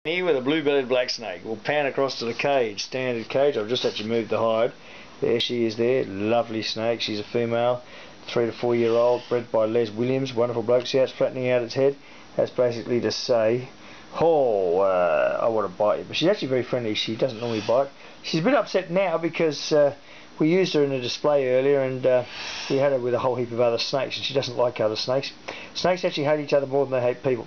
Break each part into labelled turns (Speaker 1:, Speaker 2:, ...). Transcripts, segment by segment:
Speaker 1: Here with a blue-bellied black snake. We'll pan across to the cage, standard cage. I've just actually moved the hide. There she is there, lovely snake. She's a female, 3 to 4 year old, bred by Les Williams, wonderful bloke. See how it's flattening out its head? That's basically to say, oh, I want to bite you. But she's actually very friendly. She doesn't normally bite. She's a bit upset now because we used her in a display earlier and we had her with a whole heap of other snakes and she doesn't like other snakes. Snakes actually hate each other more than they hate people.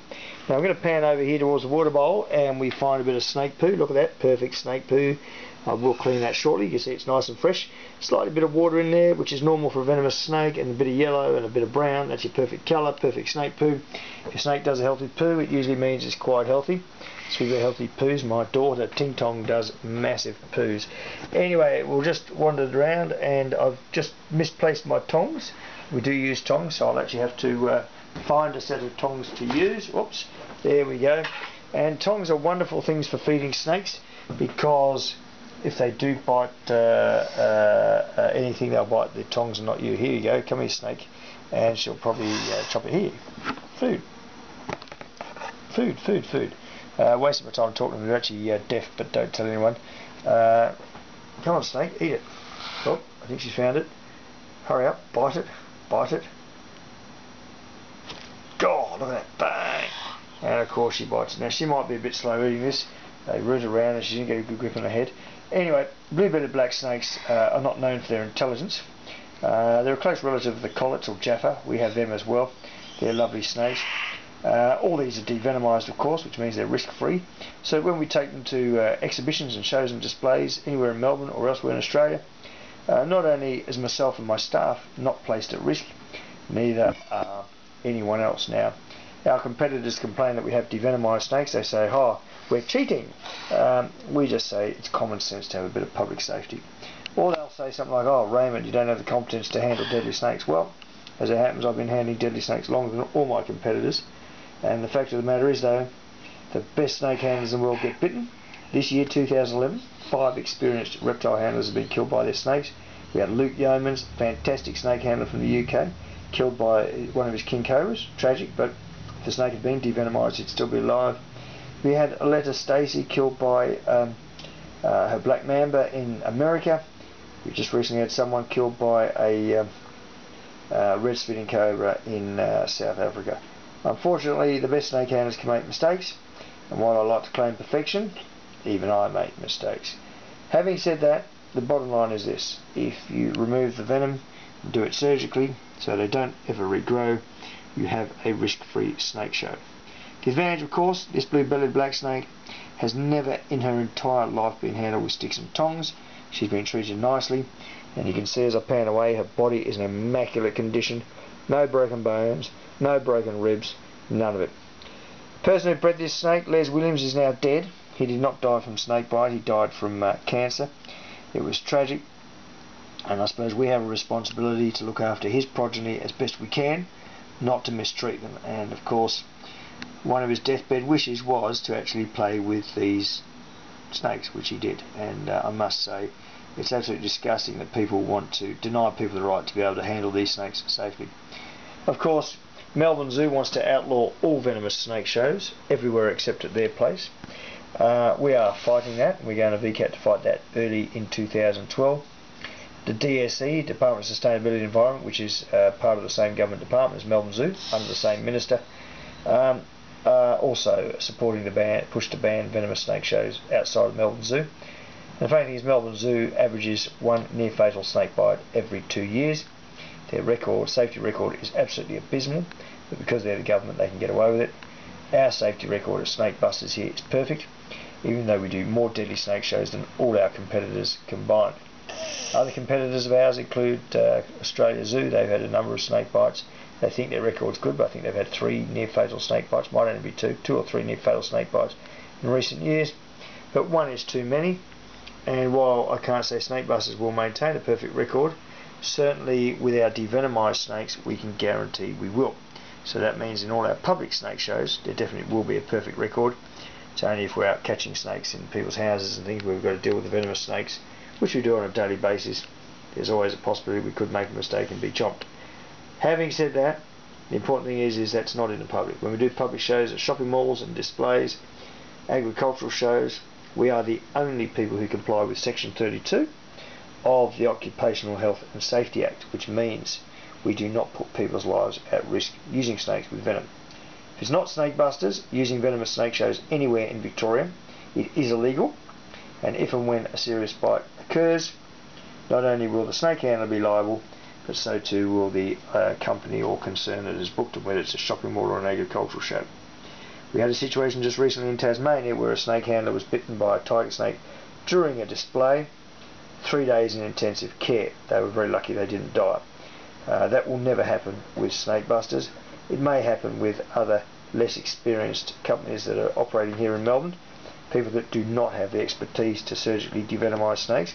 Speaker 1: Now I'm going to pan over here towards the water bowl and we find a bit of snake poo. Look at that, perfect snake poo. I will clean that shortly. You can see it's nice and fresh. Slightly bit of water in there, which is normal for a venomous snake, and a bit of yellow and a bit of brown. That's your perfect colour, perfect snake poo. If your snake does a healthy poo, it usually means it's quite healthy. So we've got healthy poos. My daughter Ting Tong does massive poos. Anyway, we'll just wandered around and I've just misplaced my tongs. We do use tongs, so I'll actually have to find a set of tongs to use. Whoops, there we go. And tongs are wonderful things for feeding snakes because if they do bite anything, they'll bite the tongs and not you. Here you go, come here snake, and she'll probably chop it here. Food. Food, food, food. Wasting my time talking to them. They're actually deaf, but don't tell anyone. Come on snake, eat it. Oh, I think she's found it. Hurry up, bite it, bite it. God, look at that, bang! And of course she bites it. Now she might be a bit slow eating this. They root around and she didn't get a good grip on her head. Anyway, blue-bellied black snakes are not known for their intelligence. They're a close relative of the collets or jaffa. We have them as well. They're lovely snakes. All these are devenomised, of course, which means they're risk-free. So when we take them to exhibitions and shows and displays anywhere in Melbourne or elsewhere in Australia, not only is myself and my staff not placed at risk, neither are anyone else. Now, our competitors complain that we have devenomised snakes. They say, oh, we're cheating. We just say it's common sense to have a bit of public safety. Or they'll say something like, oh, Raymond, you don't have the competence to handle deadly snakes. Well, as it happens, I've been handling deadly snakes longer than all my competitors. And the fact of the matter is, though, the best snake handlers in the world get bitten. This year, 2011, 5 experienced reptile handlers have been killed by their snakes. We had Luke Yeomans, fantastic snake handler from the UK, killed by one of his king cobras. Tragic, but if the snake had been devenomised, it'd still be alive. We had Aletta Stacey killed by her black mamba in America. We just recently had someone killed by a red spitting cobra in South Africa. Unfortunately, the best snake handlers can make mistakes, and while I like to claim perfection, even I make mistakes. Having said that, the bottom line is this: if you remove the venom, do it surgically so they don't ever regrow, you have a risk-free snake show. The advantage, of course, this blue-bellied black snake has never in her entire life been handled with sticks and tongs. She's been treated nicely, and you can see as I pan away, her body is in immaculate condition. No broken bones, no broken ribs, none of it. The person who bred this snake, Les Williams, is now dead. He did not die from snake bite, he died from cancer. It was tragic, and I suppose we have a responsibility to look after his progeny as best we can, not to mistreat them. And of course, one of his deathbed wishes was to actually play with these snakes, which he did. And I must say, it's absolutely disgusting that people want to deny people the right to be able to handle these snakes safely. Of course, Melbourne Zoo wants to outlaw all venomous snake shows everywhere except at their place. We are fighting that. We're going to VCAT to fight that early in 2012. The DSE, Department of Sustainability and Environment, which is part of the same government department as Melbourne Zoo, under the same minister, also supporting the push to ban venomous snake shows outside of Melbourne Zoo. And the funny thing is, Melbourne Zoo averages 1 near-fatal snake bite every 2 years. Their safety record is absolutely abysmal, but because they're the government, they can get away with it. Our safety record as snake busters here is perfect, even though we do more deadly snake shows than all our competitors combined. Other competitors of ours include Australia Zoo. They've had a number of snake bites. They think their record's good, but I think they've had 3 near-fatal snake bites. Might only be 2 or 3 near-fatal snake bites in recent years, but 1 is too many. And while I can't say snake busters will maintain a perfect record, certainly with our devenomised snakes we can guarantee we will. So that means in all our public snake shows there definitely will be a perfect record. It's only if we're out catching snakes in people's houses and things where we've got to deal with the venomous snakes, which we do on a daily basis. There's always a possibility we could make a mistake and be chomped. Having said that, the important thing is that's not in the public. When we do public shows at shopping malls and displays, agricultural shows, we are the only people who comply with Section 32 of the Occupational Health and Safety Act, which means we do not put people's lives at risk using snakes with venom. If it's not snake busters, using venomous snake shows anywhere in Victoria, it is illegal, and if and when a serious bite occurs, not only will the snake handler be liable, but so too will the company or concern that has booked them, whether it's a shopping mall or an agricultural show. We had a situation just recently in Tasmania where a snake handler was bitten by a tiger snake during a display. 3 days in intensive care. They were very lucky they didn't die. That will never happen with snake busters. It may happen with other less experienced companies that are operating here in Melbourne, people that do not have the expertise to surgically devenomize snakes.